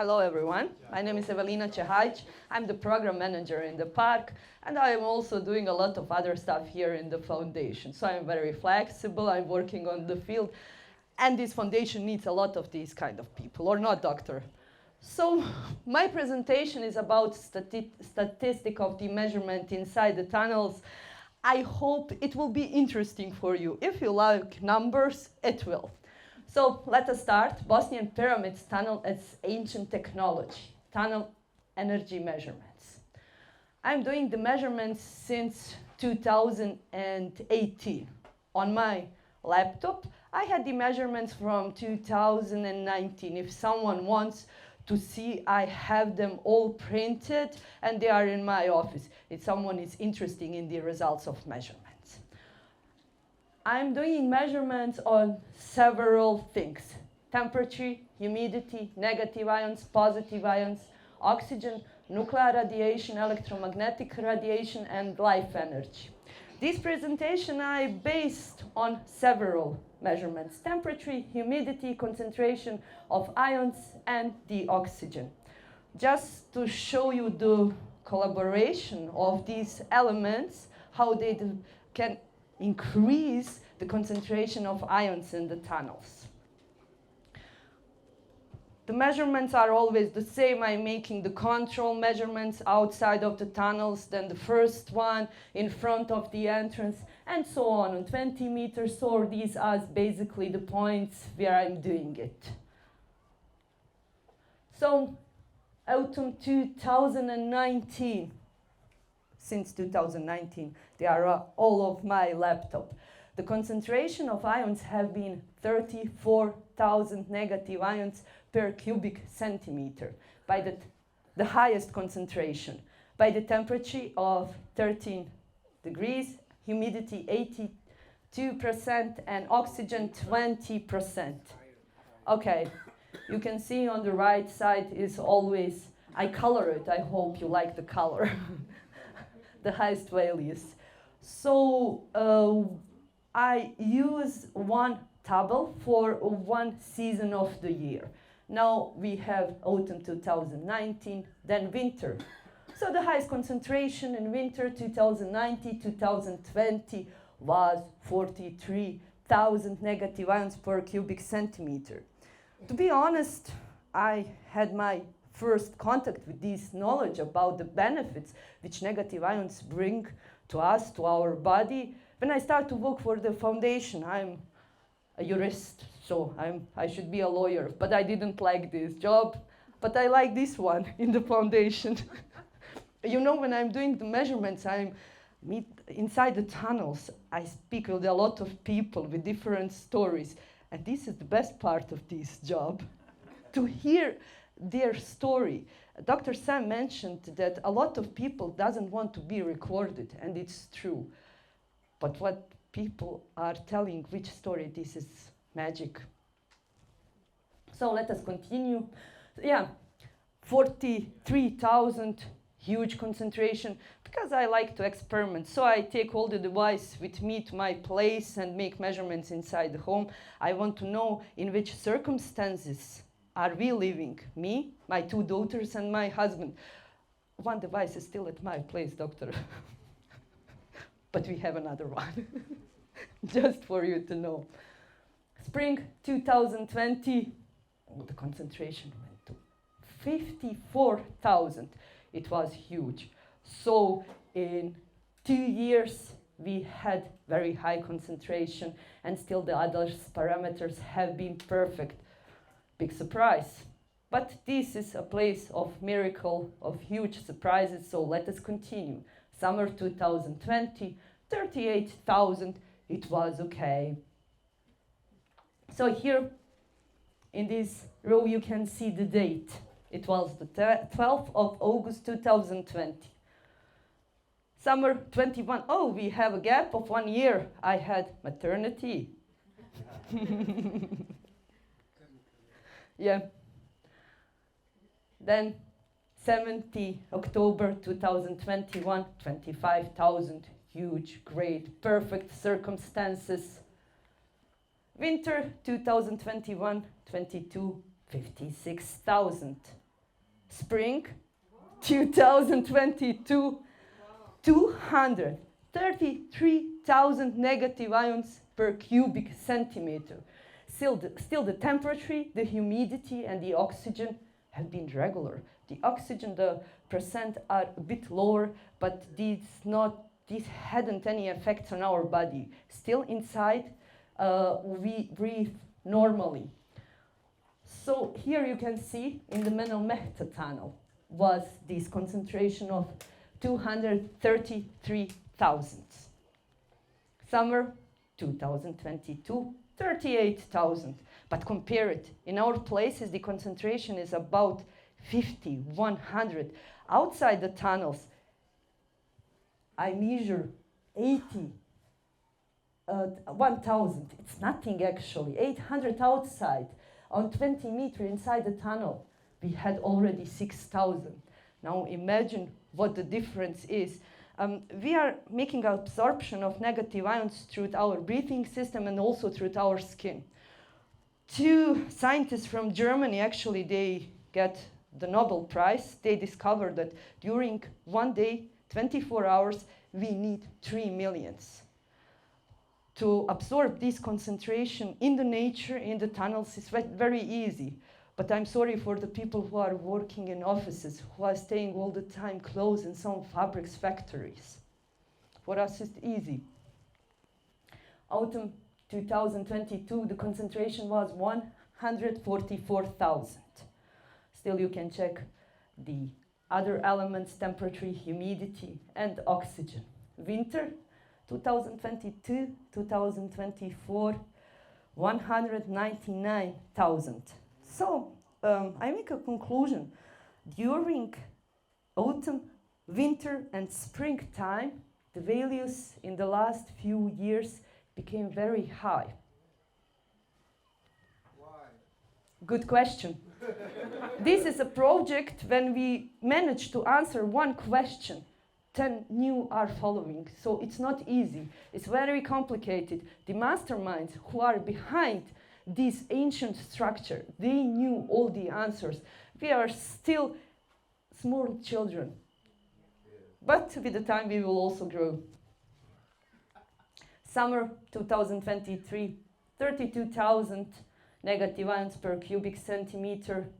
Hello everyone, my name is Evelina Čehajić. I'm the program manager in the park, and I am also doing a lot of other stuff here in the foundation. So I'm very flexible, I'm working on the field, and this foundation needs a lot of these kind of people, or not, doctor? So my presentation is about statistic of the measurement inside the tunnels. I hope it will be interesting for you. If you like numbers, it will. So let us start. Bosnian pyramids tunnel as ancient technology, tunnel energy measurements. I'm doing the measurements since 2018. On my laptop, I had the measurements from 2019. If someone wants to see, I have them all printed and they are in my office if someone is interested in the results of measurements. I'm doing measurements on several things: temperature, humidity, negative ions, positive ions, oxygen, nuclear radiation, electromagnetic radiation, and life energy. This presentation I based on several measurements: temperature, humidity, concentration of ions, and the oxygen. Just to show you the collaboration of these elements, how they can increase the concentration of ions in the tunnels. The measurements are always the same. I'm making the control measurements outside of the tunnels, then the first one in front of the entrance, and so on 20 meters. So these are basically the points where I'm doing it. So autumn 2019, since 2019, they are all of my laptop. The concentration of ions have been 34,000 negative ions per cubic centimeter by the highest concentration, by the temperature of 13 degrees, humidity 82%, and oxygen 20%. Okay, you can see on the right side is always, I color it, I hope you like the color. The highest values. So I use one table for one season of the year. Now we have autumn 2019, then winter. So the highest concentration in winter 2019-2020 was 43,000 negative ions per cubic centimeter. To be honest, I had my first contact with this knowledge about the benefits which negative ions bring to us, to our body, when I start to work for the foundation. I'm a jurist, so I should be a lawyer, but I didn't like this job, but I like this one in the foundation. You know, when I'm doing the measurements, inside the tunnels, I speak with a lot of people with different stories, and this is the best part of this job, to hear their story. Dr. Sam mentioned that a lot of people doesn't want to be recorded, and it's true. But what people are telling, which story, this is magic. So let us continue. Yeah, 43,000, huge concentration, because I like to experiment. So I take all the device with me to my place and make measurements inside the home. I want to know in which circumstances are we living, me, my two daughters, and my husband. One device is still at my place, doctor. But we have another one, just for you to know. Spring 2020, the concentration went to 54,000. It was huge. So in 2 years, we had very high concentration, and still the other parameters have been perfect. Big surprise. But this is a place of miracle, of huge surprises, so let us continue. Summer 2020, 38,000, it was okay. So here in this row you can see the date. It was the 12th of August 2020. Summer 21, oh, we have a gap of 1 year. I had maternity. Yeah. Then 70 October 2021, 25,000, huge, great, perfect circumstances. Winter 2021, 22, 56,000. Spring 2022, 233,000 negative ions per cubic centimeter. Still the temperature, the humidity, and the oxygen have been regular. The oxygen, the percent are a bit lower, but this hadn't any effects on our body. Still inside, we breathe normally. So here you can see in the Menelmehta tunnel was this concentration of 233,000. Summer 2022, 38,000. But compare it. In our places, the concentration is about 50, 100. Outside the tunnels, I measure 80, 1,000. It's nothing actually. 800 outside. On 20 meters inside the tunnel, we had already 6,000. Now imagine what the difference is. We are making absorption of negative ions through our breathing system and also through our skin. Two scientists from Germany, actually, they get the Nobel Prize. They discovered that during one day, 24 hours, we need 3 millions. To absorb this concentration in the nature, in the tunnels, is very easy. But I'm sorry for the people who are working in offices, who are staying all the time close in some fabrics factories. For us, it's easy. Autumn 2022, the concentration was 144,000. Still, you can check the other elements, temperature, humidity, and oxygen. Winter 2022, 2024, 199,000. So, I make a conclusion. During autumn, winter, and springtime, the values in the last few years became very high. Why? Good question. This is a project when we manage to answer one question, 10 new are following. So it's not easy. It's very complicated. The masterminds who are behind this ancient structure, they knew all the answers. We are still small children. But with the time, we will also grow. Summer 2023, 32,000 negative ions per cubic centimeter.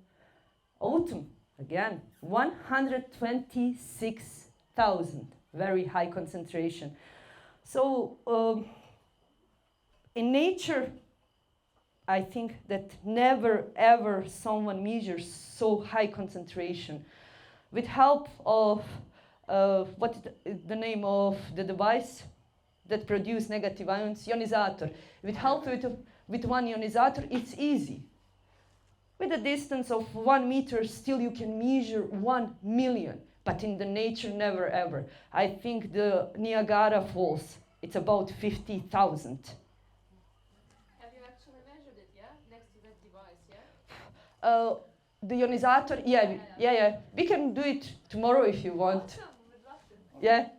Autumn, again, 126,000, very high concentration. So in nature, I think that never ever someone measures so high concentration. With help of what is the name of the device that produce negative ions? Ionizator. With help with one ionizator, it's easy. With a distance of 1 meter, still you can measure 1 million. But in the nature, never ever. I think the Niagara Falls, it's about 50,000. Have you actually measured it, yeah? Next to that device, yeah? The ionizator, yeah. We can do it tomorrow if you want. Awesome, we'd love to. Yeah.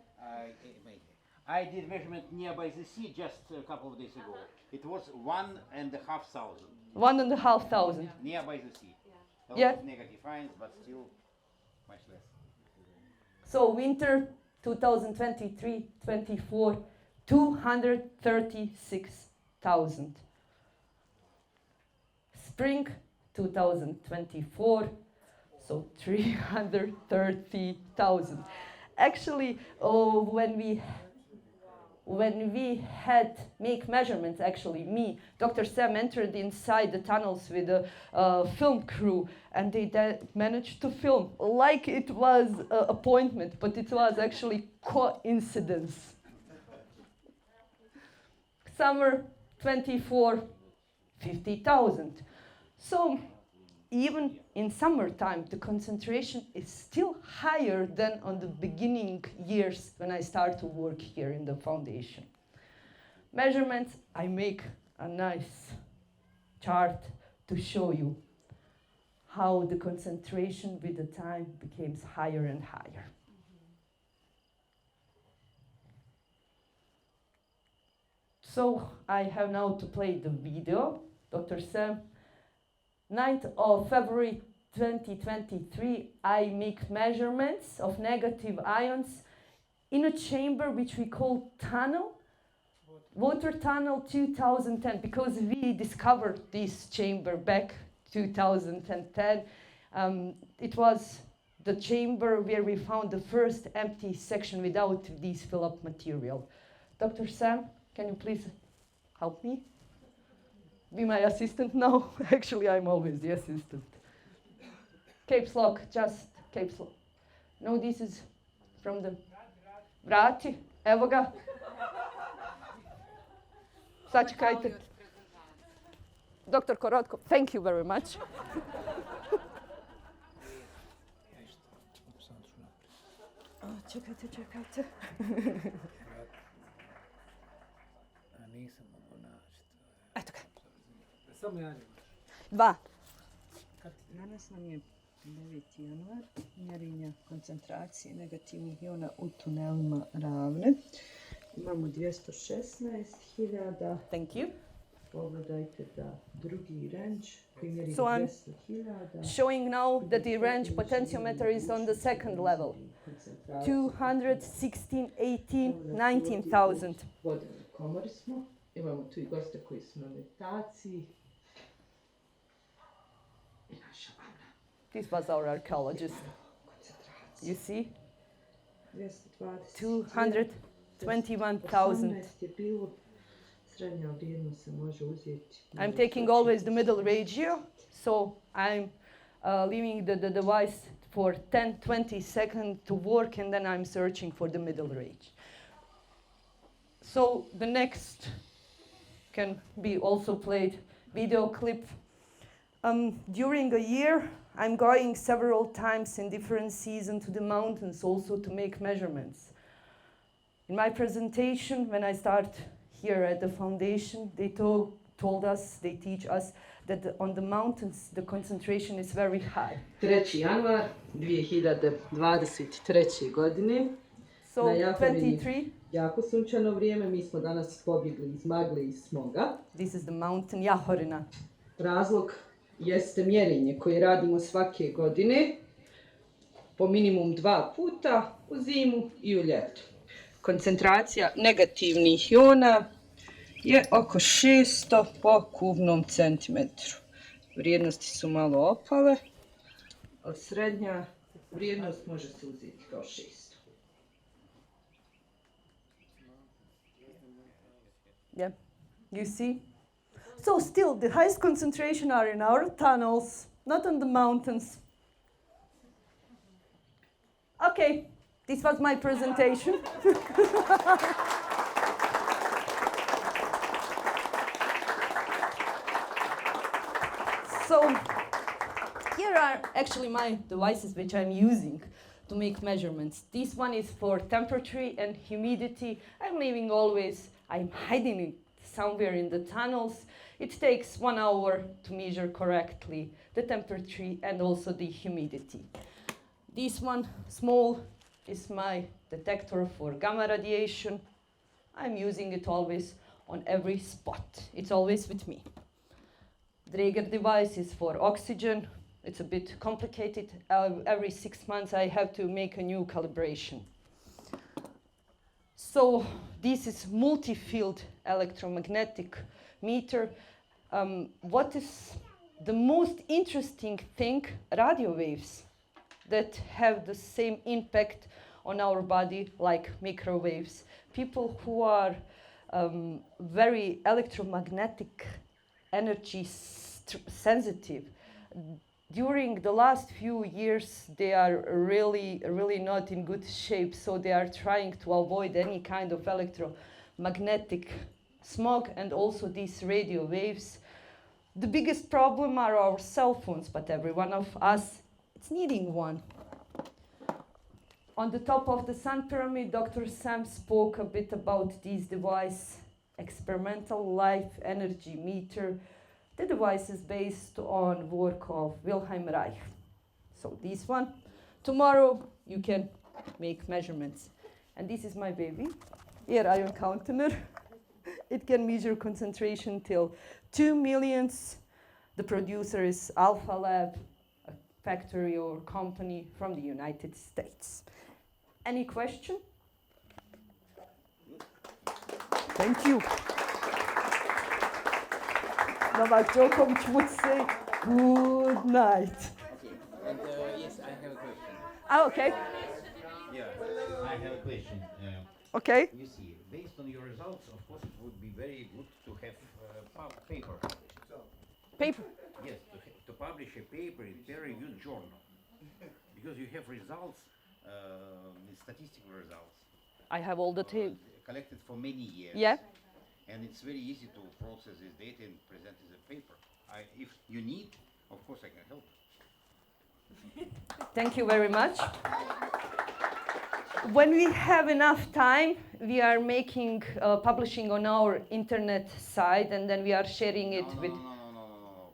I did measurement nearby the sea just a couple of days ago. It was 1,500. 1,500. Nearby the sea. A Yeah. lot of negative ions, but still much less. So winter 2023-24, 236,000. Spring 2024, so 330,000. Actually, when we had make measurements, actually me, Dr. Sam entered inside the tunnels with a film crew, and they managed to film like it was an appointment, but it was actually coincidence. Summer 24, 50,000. So even in summertime, the concentration is still higher than on the beginning years when I started to work here in the foundation. Measurements, I make a nice chart to show you how the concentration with the time becomes higher and higher. So I have now to play the video. Dr. Sam, 9th of February 2023, I make measurements of negative ions in a chamber which we call tunnel, water tunnel 2010, because we discovered this chamber back 2010. It was the chamber where we found the first empty section without this fill-up material. Dr. Sam, can you please help me? Be my assistant? No, actually I'm always the assistant. Caps lock, just caps lock. No, this is from the... Vrati, evo ga. Sačekajte. Dr. Korotko, thank you very much. Čekajte. Eto ga. Samo ja. 2. Danas nam je 9. januar, mjerenja koncentracije negativnih iona u tunelima Ravne. Imamo 216.000. Thank you. Pogledajte da drugi range koji mjeri So I'm 200.000. Showing now that the range potentiometer is on the second level. 216, 18, 19,000. Vodeni komori smo. Imamo tu i goste koji su na meditaciji. I naša Ana. This was our archaeologist. You see? 221,000. 18 je bilo. Srednja vrijednost se može uzeti. I'm taking always the middle ratio, so I'm leaving the device for 10-20 seconds to work, and then I'm searching for the middle range. So the next can be also played video clip. During a year, I'm going several times in different seasons to the mountains also to make measurements. In my presentation, when I start here at the foundation, they told us, they teach us that on the mountains the concentration is very high. 3. januar 2023. godine. So Na Jahorini 23, jako sunčano vrijeme, mi smo danas pobjegli iz magle i smoga. this is the mountain Jahorina. Razlog jeste mjerenje koje radimo svake godine, po minimum 2 puta, u zimu i u ljeto. Koncentracija negativnih iona je oko 600 po kubnom centimetru. Vrijednosti su malo opale, ali srednja vrijednost može se uzeti kao 600. Yeah, you see? So still, the highest concentration are in our tunnels, not on the mountains. Okay, this was my presentation. So here are actually my devices which I'm using to make measurements. This one is for temperature and humidity. I'm leaving always, I'm hiding it somewhere in the tunnels. It takes 1 hour to measure correctly the temperature and also the humidity. This one, small, is my detector for gamma radiation. I'm using it always on every spot. It's always with me. Draeger device is for oxygen. It's a bit complicated. Every 6 months I have to make a new calibration. So this is multi-field electromagnetic meter. What is the most interesting thing? Radio waves that have the same impact on our body like microwaves. People who are very electromagnetic energy sensitive, during the last few years they are really not in good shape, so they are trying to avoid any kind of electromagnetic smog and also these radio waves. The biggest problem are our cell phones, but every one of us is needing one. On the top of the sun pyramid, Dr. Sam spoke a bit about this device, experimental life energy meter. The device is based on work of Wilhelm Reich. So this one, tomorrow you can make measurements. And this is my baby, here ion counter. It can measure concentration till 2 millions. The producer is Alpha Lab, a factory or company from the United States. Any question? Thank you. Novak Djokovic would say good night. Okay, and yes, I have a question. Ah, okay. Yeah, I have a question. Okay. You see, based on your results, of course, it would be very good to have paper published. Paper. Yes, to publish a paper in peer-reviewed journal, because you have results, statistical results. I have all the collected for many years. Yeah. And it's very easy to process this data and present as a paper. If you need, of course, I can help. Thank you very much. When we have enough time, we are making publishing on our internet site, and then we are sharing it with. No.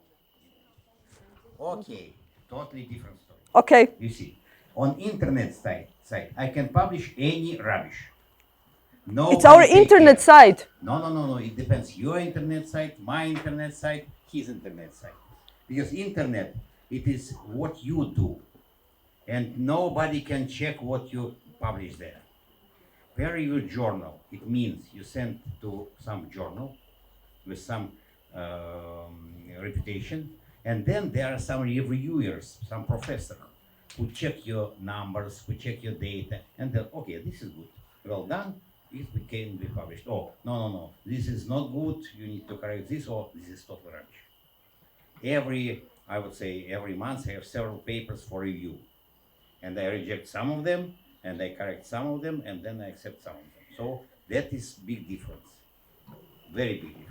Okay, totally different story. Okay. You see, on internet site, I can publish any rubbish. No, it's our internet site. No. It depends. Your internet site, my internet site, his internet site. Because internet, it is what you do. And nobody can check what you publish there. Peer-reviewed journal, it means you send to some journal with some reputation. And then there are some reviewers, some professor, who check your numbers, who check your data, and then, okay, this is good. Well done. It can be published. Oh, no, this is not good, you need to correct this, or this is total rubbish. I would say every month I have several papers for review. And I reject some of them, and I correct some of them, and then I accept some of them. So that is big difference. Very big difference.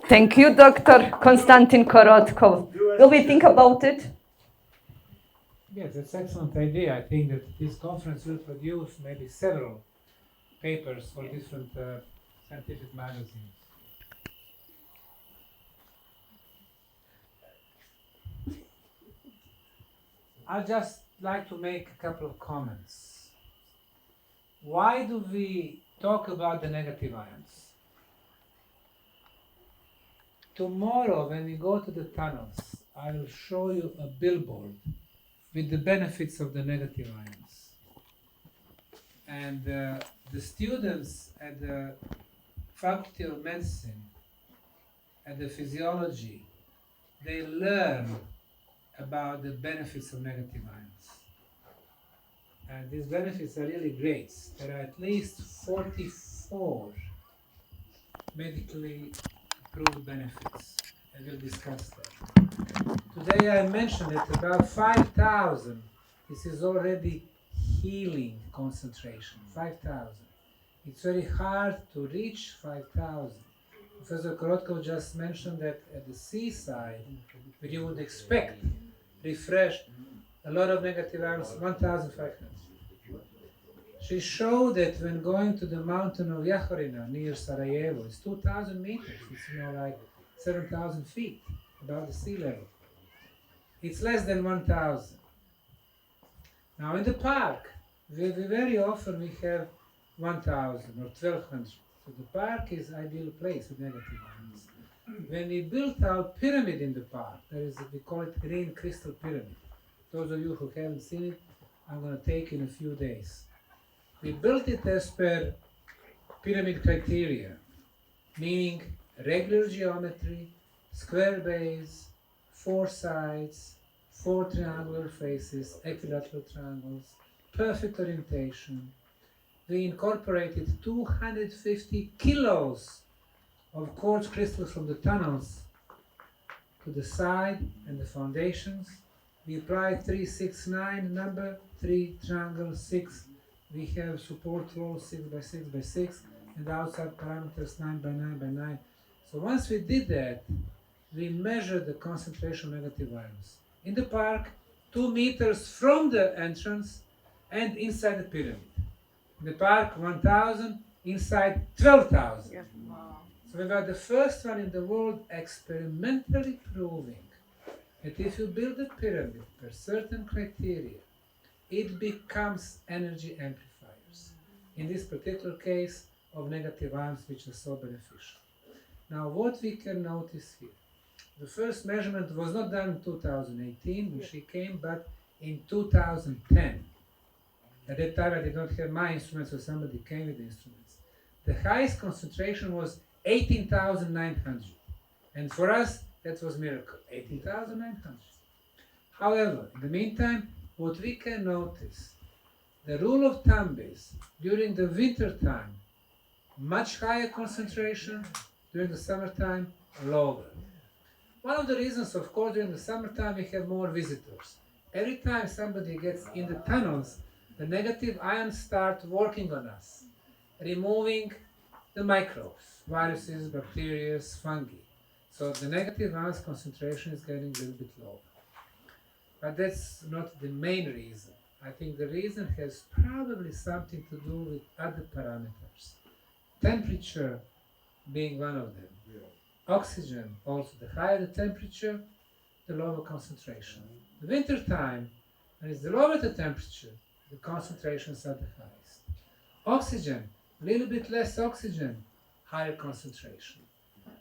Thank you, Dr. Konstantin Korotkov. Will we think about it? Yes, that's an excellent idea. I think that this conference will produce maybe several papers for different scientific magazines. I'd just like to make a couple of comments. Why do we talk about the negative ions? Tomorrow, when we go to the tunnels, I will show you a billboard with the benefits of the negative ions. And the students at the Faculty of Medicine, at the Physiology, they learn about the benefits of negative ions. And these benefits are really great. There are at least 44 medically proved benefits. I will discuss that. Today I mentioned that about 5,000, this is already healing concentration, 5,000. It's very hard to reach 5,000. Professor Korotkov just mentioned that at the seaside, where you would expect refreshed a lot of negative ions, 1,500. She showed that when going to the mountain of Jahorina near Sarajevo, it's 2,000 meters, it's like 7,000 feet above the sea level. It's less than 1,000. Now in the park, we very often we have 1,000 or 1,200. So the park is an ideal place with negative ions. When we built our pyramid in the park, we call it green crystal pyramid. Those of you who haven't seen it, I'm going to take in a few days. We built it as per pyramid criteria, meaning regular geometry, square base, 4 sides, 4 triangular faces, equilateral triangles, perfect orientation. We incorporated 250 kilos of quartz crystals from the tunnels to the side and the foundations. We applied 369 number, 3 triangle 6. We have support walls 6 by 6 by 6, and outside parameters 9 by 9 by 9. So once we did that, we measured the concentration of negative ions in the park, 2 meters from the entrance and inside the pyramid. In the park, 1,000, inside 12,000. Yeah. Wow. So we were the first one in the world experimentally proving that if you build a pyramid per certain criteria, it becomes energy amplifiers. In this particular case of negative ions, which are so beneficial. Now, what we can notice here, The first measurement was not done in 2018 when she came, but in 2010. At that time I did not have my instruments, so somebody came with the instruments. The highest concentration was 18,900. And for us, that was miracle, 18,900. However, in the meantime, what we can notice, the rule of thumb is, during the winter time, much higher concentration, during the summertime, lower. One of the reasons, of course, during the summertime we have more visitors. Every time somebody gets in the tunnels, the negative ions start working on us, removing the microbes, viruses, bacteria, fungi. So the negative ions concentration is getting a little bit lower. But that's not the main reason. I think the reason has probably something to do with other parameters. Temperature being one of them. Oxygen also. The higher the temperature, the lower concentration. The winter time, when it's the lower the temperature, the concentrations are the highest. Oxygen, a little bit less oxygen, higher concentration.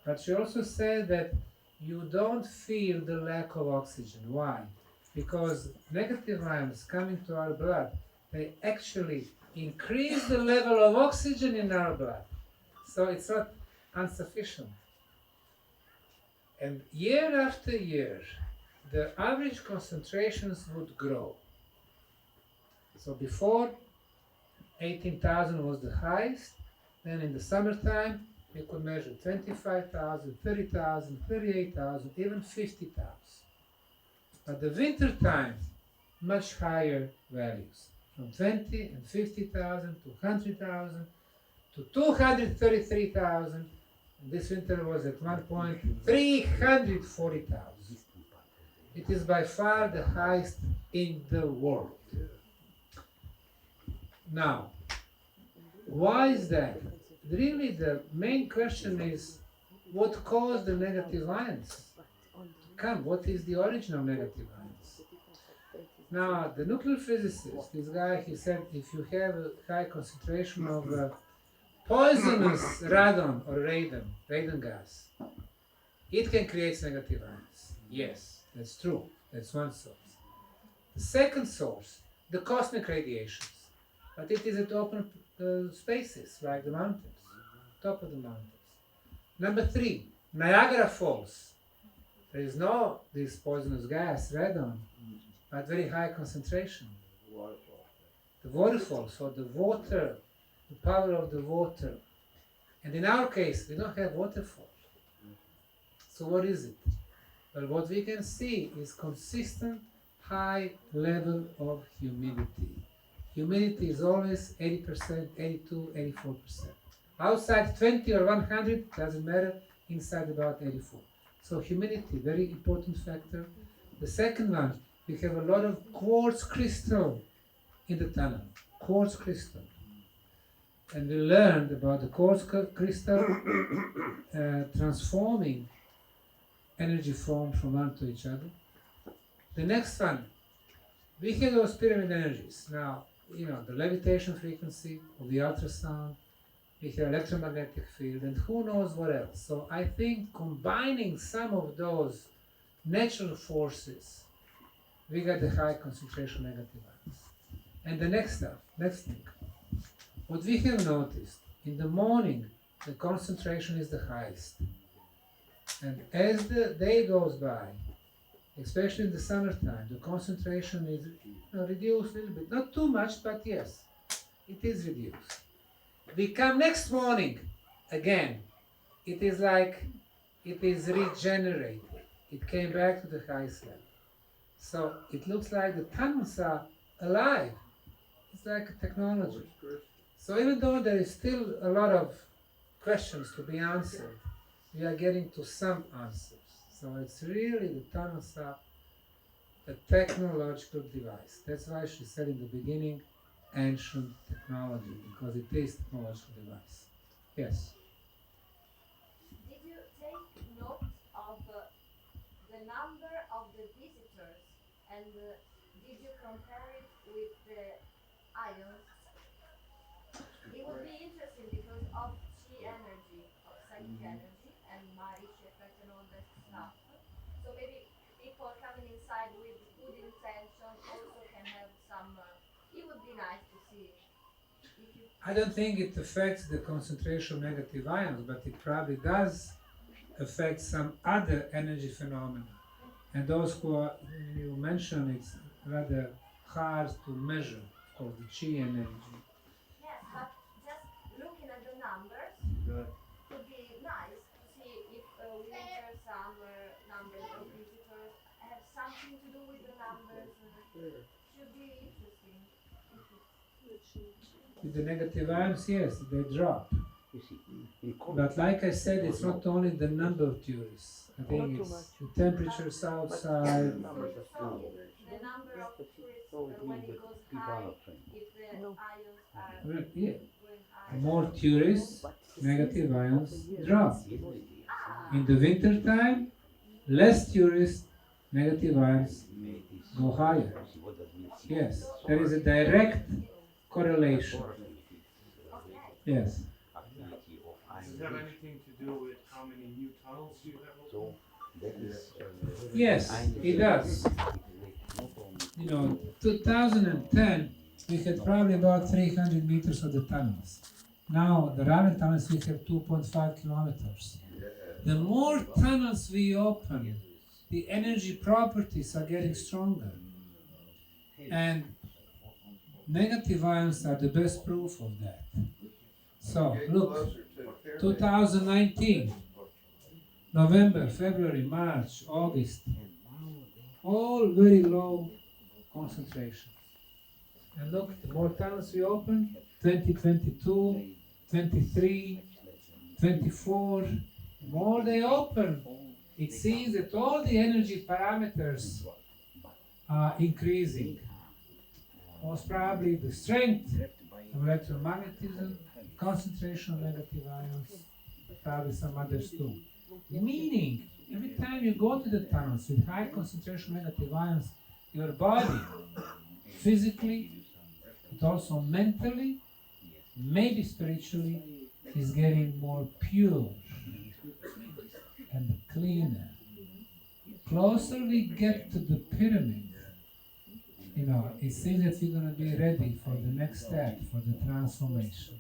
But she also said that you don't feel the lack of oxygen. Why? Because negative ions coming to our blood, they actually increase the level of oxygen in our blood. So it's not insufficient. And year after year, the average concentrations would grow. So before, 18,000 was the highest. Then in the summertime, you could measure 25,000, 30,000, 38,000, even 50,000. But the winter time, much higher values, from 20 and 50,000 to 100,000 to 233,000. This winter was at one point 340,000. It is by far the highest in the world. Now, why is that? Really, the main question is what caused the negative ions to come? What is the origin of negative ions? Now, the nuclear physicist, this guy, he said if you have a high concentration of poisonous radon or radon gas, it can create negative ions. Yes, that's true. That's one source. The second source, the cosmic radiations. But it is at open spaces, like the mountains, top of the mountains. Number 3, Niagara Falls. There is no this poisonous gas, radon, but very high concentration. The waterfalls, or the water, the power of the water. And in our case, we don't have waterfall. So what is it? Well, what we can see is consistent high level of humidity. Humidity is always 80%, 82, 84%. Outside 20 or 100, doesn't matter, inside about 84. So humidity, very important factor. The second one, we have a lot of quartz crystal in the tunnel, quartz crystal. And we learned about the quartz crystal transforming energy forms from one to each other. The next one, we have those pyramid energies. Now, you know, the levitation frequency of the ultrasound, we have electromagnetic field, and who knows what else. So I think combining some of those natural forces, we get the high concentration negative ions. And the next thing, what we have noticed, in the morning, the concentration is the highest. And as the day goes by, especially in the summertime, the concentration is reduced a little bit. Not too much, but yes, it is reduced. We come next morning, again, it is like it is regenerated. It came back to the highest level. So it looks like the tunnels are alive. It's like a technology. So even though there is still a lot of questions to be answered, we are getting to some answers. So it's really, the tunnels are a technological device. That's why she said in the beginning, ancient technology, because it is a technological device. Yes? Did you take note of the number of the visitors, and did you compare it with the ions? It would be interesting because of chi energy, of psychic energy, and Maric effect and all that stuff. So maybe people coming inside with good intention also can have some. It would be nice to see if you. I don't think it affects the concentration of negative ions, but it probably does affect some other energy phenomena. And those who are, you mentioned, it's rather hard to measure, of course, the chi energy. Yes, but just looking at the numbers Good. would be nice to see if we enter some numbers of visitors have something to do with the numbers. Should be interesting. With the negative ions, yes, they drop. You see, in But like I said, it's not only the number of tourists. I think it's the temperatures outside. So the number of tourists when it goes high, if the ions are Well, yeah, going high. more tourists, negative ions drop. Ah, In the winter time, less tourists, negative ions go higher. Yes, there is a direct correlation. okay. Yes. Does it have anything to do with how many new tunnels you have opened? Yes, it does. You know, 2010, we had probably about 300 meters of the tunnels. Now, the running tunnels, we have 2.5 kilometers. The more tunnels we open, the energy properties are getting stronger. And negative ions are the best proof of that. So, look, 2019, November, February, March, August, all very low concentration. And look, the more tunnels we open, 2022, 23, 24, the more they open, it seems that all the energy parameters are increasing. Most probably the strength of electromagnetism, concentration of negative ions, probably some others too. Meaning, every time you go to the tunnels with high concentration of negative ions, your body, physically, but also mentally, maybe spiritually, is getting more pure and cleaner. Closer we get to the pyramid, you know, it seems that we're going to be ready for the next step, for the transformation.